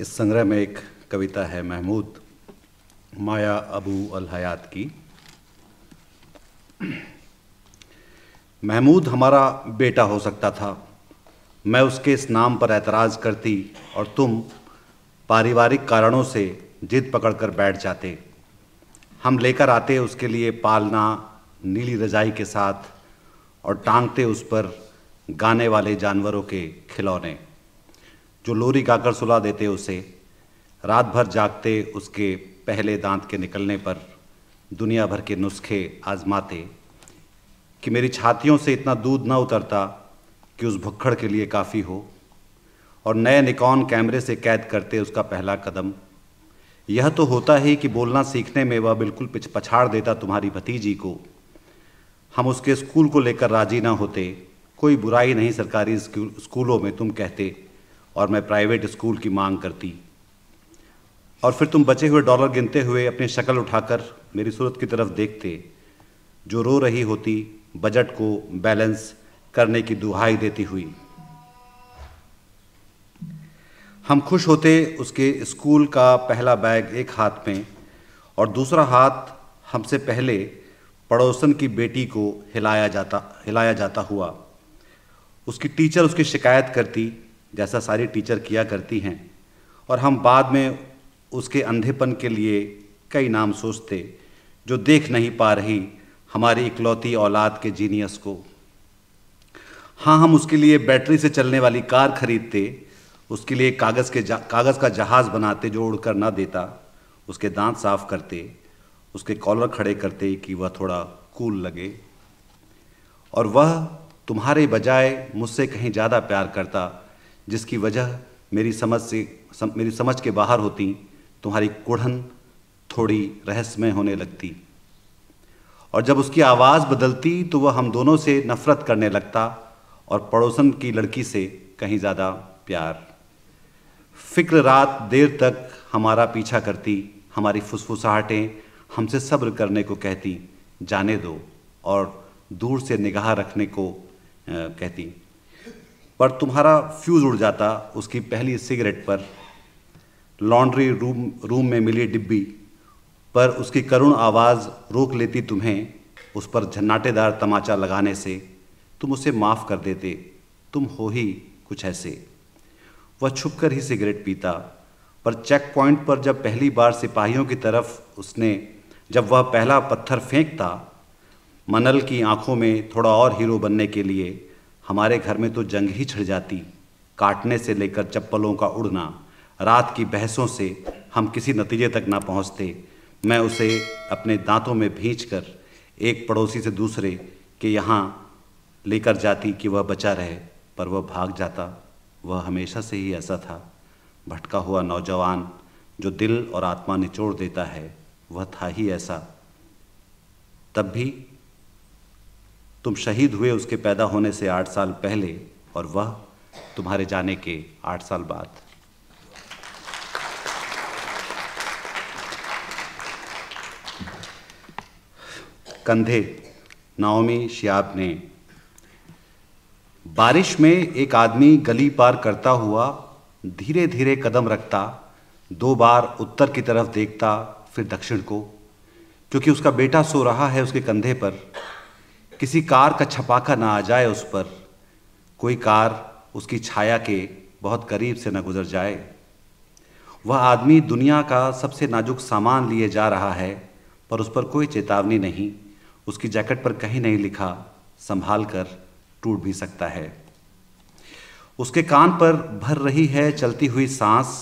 इस संग्रह में एक कविता है महमूद माया अबू अल हयात की। महमूद हमारा बेटा हो सकता था, मैं उसके इस नाम पर ऐतराज़ करती और तुम पारिवारिक कारणों से जिद पकड़कर बैठ जाते। हम लेकर आते उसके लिए पालना नीली रजाई के साथ और टांगते उस पर गाने वाले जानवरों के खिलौने, जो लोरी गाकर सुला देते उसे। रात भर जागते उसके पहले दांत के निकलने पर, दुनिया भर के नुस्खे आजमाते कि मेरी छातियों से इतना दूध न उतरता कि उस भुक्खड़ के लिए काफ़ी हो, और नए निकॉन कैमरे से कैद करते उसका पहला कदम। यह तो होता ही कि बोलना सीखने में वह बिल्कुल पछाड़ देता तुम्हारी भतीजी को। हम उसके स्कूल को लेकर राजी ना होते। कोई बुराई नहीं सरकारी स्कूलों में, तुम कहते, और मैं प्राइवेट स्कूल की मांग करती। और फिर तुम बचे हुए डॉलर गिनते हुए अपनी शक्ल उठाकर मेरी सूरत की तरफ देखते, जो रो रही होती बजट को बैलेंस करने की दुहाई देती हुई। हम खुश होते उसके स्कूल का पहला बैग एक हाथ में और दूसरा हाथ हमसे पहले पड़ोसन की बेटी को हिलाया जाता हुआ। उसकी टीचर उसकी शिकायत करती, जैसा सारी टीचर किया करती हैं, और हम बाद में उसके अंधेपन के लिए कई नाम सोचते, जो देख नहीं पा रही हमारी इकलौती औलाद के जीनियस को। हाँ, हम उसके लिए बैटरी से चलने वाली कार खरीदते, उसके लिए कागज़ का जहाज़ बनाते जो उड़कर ना देता, उसके दांत साफ करते, उसके कॉलर खड़े करते कि वह थोड़ा कूल लगे, और वह तुम्हारे बजाय मुझसे कहीं ज़्यादा प्यार करता, जिसकी वजह मेरी समझ के बाहर होती। तुम्हारी कुढ़न थोड़ी रहस्यमय होने लगती, और जब उसकी आवाज़ बदलती तो वह हम दोनों से नफरत करने लगता और पड़ोसन की लड़की से कहीं ज़्यादा प्यार। फिक्र रात देर तक हमारा पीछा करती, हमारी फुसफुसाहटें हमसे सब्र करने को कहती, जाने दो, और दूर से निगाह रखने को कहती। पर तुम्हारा फ्यूज़ उड़ जाता उसकी पहली सिगरेट पर। लॉन्ड्री रूम में मिली डिब्बी पर उसकी करुण आवाज़ रोक लेती तुम्हें उस पर झन्नाटेदार तमाचा लगाने से। तुम उसे माफ़ कर देते, तुम हो ही कुछ ऐसे। वह छुप कर ही सिगरेट पीता, पर चेक पॉइंट पर जब पहली बार सिपाहियों की तरफ जब वह पहला पत्थर फेंकता, मनल की आंखों में थोड़ा और हीरो बनने के लिए, हमारे घर में तो जंग ही छिड़ जाती। काटने से लेकर चप्पलों का उड़ना, रात की बहसों से हम किसी नतीजे तक ना पहुंचते। मैं उसे अपने दांतों में भींचकर एक पड़ोसी से दूसरे के यहाँ लेकर जाती कि वह बचा रहे, पर वह भाग जाता। वह हमेशा से ही ऐसा था, भटका हुआ नौजवान जो दिल और आत्मा निचोड़ देता है, वह था ही ऐसा। तब भी तुम शहीद हुए उसके पैदा होने से 8 साल पहले, और वह तुम्हारे जाने के 8 साल बाद। कंधे, नाओमी शियाब ने। बारिश में एक आदमी गली पार करता हुआ धीरे धीरे कदम रखता, 2 बार उत्तर की तरफ देखता, फिर दक्षिण को, क्योंकि उसका बेटा सो रहा है उसके कंधे पर। किसी कार का छपाका ना आ जाए उस पर, कोई कार उसकी छाया के बहुत करीब से न गुजर जाए। वह आदमी दुनिया का सबसे नाजुक सामान लिए जा रहा है, पर उस पर कोई चेतावनी नहीं। उसकी जैकेट पर कहीं नहीं लिखा, संभाल कर टूट भी सकता है। उसके कान पर भर रही है चलती हुई सांस।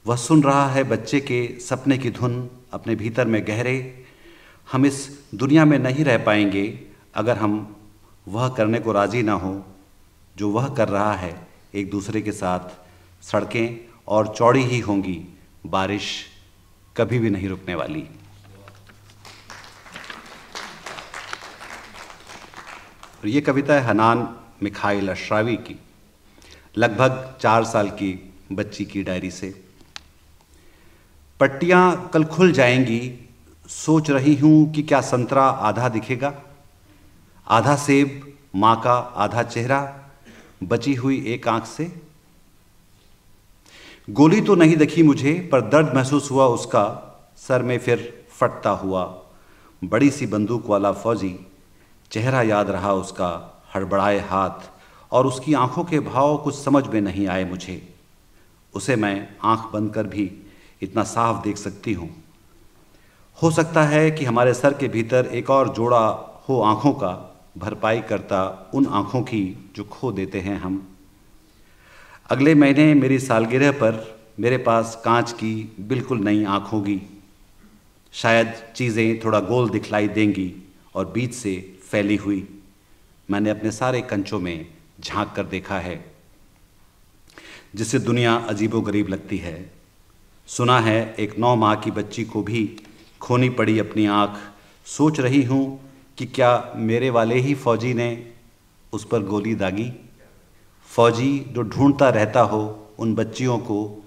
वह सुन रहा है बच्चे के सपने की धुन अपने भीतर में गहरे। हम इस दुनिया में नहीं रह पाएंगे अगर हम वह करने को राजी ना हो जो वह कर रहा है। एक दूसरे के साथ सड़कें और चौड़ी ही होंगी, बारिश कभी भी नहीं रुकने वाली। और ये कविता है हनान मिखाइल अशरावी की, लगभग 4 साल की बच्ची की डायरी से। पट्टियां कल खुल जाएंगी, सोच रही हूं कि क्या संतरा आधा दिखेगा, आधा सेब, माँ का आधा चेहरा, बची हुई एक आंख से। गोली तो नहीं दिखी मुझे, पर दर्द महसूस हुआ उसका सर में फिर फटता हुआ। बड़ी सी बंदूक वाला फौजी, चेहरा याद रहा उसका, हड़बड़ाए हाथ, और उसकी आंखों के भाव कुछ समझ में नहीं आए मुझे। उसे मैं आंख बंद कर भी इतना साफ देख सकती हूँ। हो सकता है कि हमारे सर के भीतर एक और जोड़ा हो आंखों का, भरपाई करता उन आंखों की जो खो देते हैं हम। अगले महीने मेरी सालगिरह पर मेरे पास कांच की बिल्कुल नई आँख होगी। शायद चीज़ें थोड़ा गोल दिखलाई देंगी और बीच से फैली हुई। मैंने अपने सारे कंचों में झांक कर देखा है, जिससे दुनिया अजीबोगरीब लगती है। सुना है एक 9 माह की बच्ची को भी खोनी पड़ी अपनी आँख। सोच रही हूँ कि क्या मेरे वाले ही फौजी ने उस पर गोली दागी। फौजी जो ढूंढता रहता हो उन बच्चियों को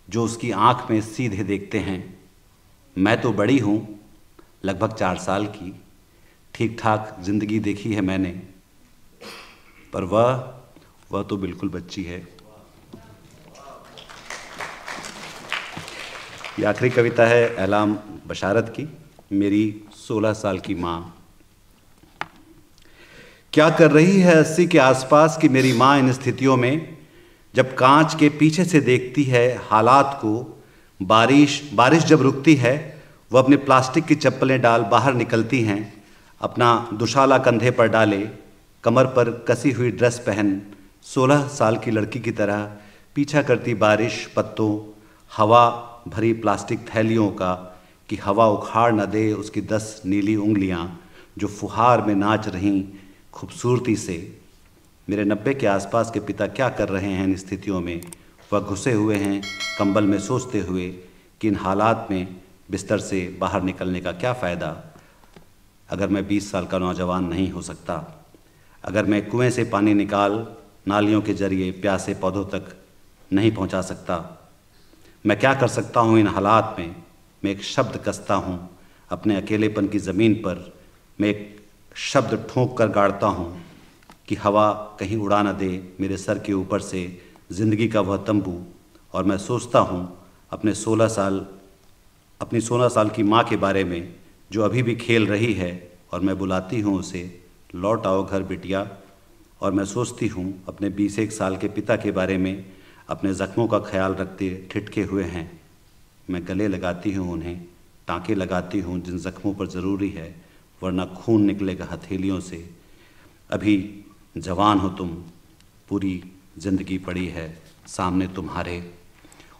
जो उसकी आँख में सीधे देखते हैं। मैं तो बड़ी हूँ, लगभग 4 साल की, ठीक ठाक जिंदगी देखी है मैंने, पर वह तो बिल्कुल बच्ची है। ये आखिरी कविता है एलाम बशारत की, मेरी 16 साल की माँ। क्या कर रही है 80 के आसपास की मेरी माँ इन स्थितियों में, जब कांच के पीछे से देखती है हालात को। बारिश जब रुकती है, वह अपने प्लास्टिक की चप्पलें डाल बाहर निकलती हैं, अपना दुशाला कंधे पर डाले, कमर पर कसी हुई ड्रेस पहन 16 साल की लड़की की तरह पीछा करती बारिश, पत्तों, हवा भरी प्लास्टिक थैलियों का, कि हवा उखाड़ न दे उसकी 10 नीली उंगलियां जो फुहार में नाच रहीं खूबसूरती से। मेरे 90 के आसपास के पिता क्या कर रहे हैं इन स्थितियों में। वह घुसे हुए हैं कंबल में, सोचते हुए कि इन हालात में बिस्तर से बाहर निकलने का क्या फ़ायदा। अगर मैं 20 साल का नौजवान नहीं हो सकता, अगर मैं कुएं से पानी निकाल नालियों के जरिए प्यासे पौधों तक नहीं पहुंचा सकता, मैं क्या कर सकता हूं इन हालात में। मैं एक शब्द कसता हूं अपने अकेलेपन की ज़मीन पर, मैं एक शब्द ठोंक कर गाड़ता हूँ कि हवा कहीं उड़ा न दे मेरे सर के ऊपर से ज़िंदगी का वह तंबू। और मैं सोचता हूँ अपनी 16 साल की माँ के बारे में, जो अभी भी खेल रही है, और मैं बुलाती हूँ उसे, लौट आओ घर बिटिया। और मैं सोचती हूँ अपने 21 साल के पिता के बारे में, अपने ज़ख्मों का ख्याल रखते ठिठके हुए हैं। मैं गले लगाती हूँ उन्हें, टाँके लगाती हूँ जिन ज़ख्मों पर ज़रूरी है, वरना खून निकलेगा हथेलियों से। अभी जवान हो तुम, पूरी ज़िंदगी पड़ी है सामने तुम्हारे।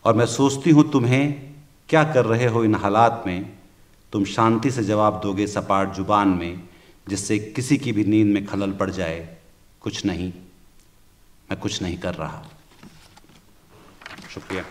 और मैं सोचती हूँ तुम्हें क्या कर रहे हो इन हालात में। तुम शांति से जवाब दोगे सपाट जुबान में, जिससे किसी की भी नींद में खलल पड़ जाए। कुछ नहीं, मैं कुछ नहीं कर रहा। शुक्रिया।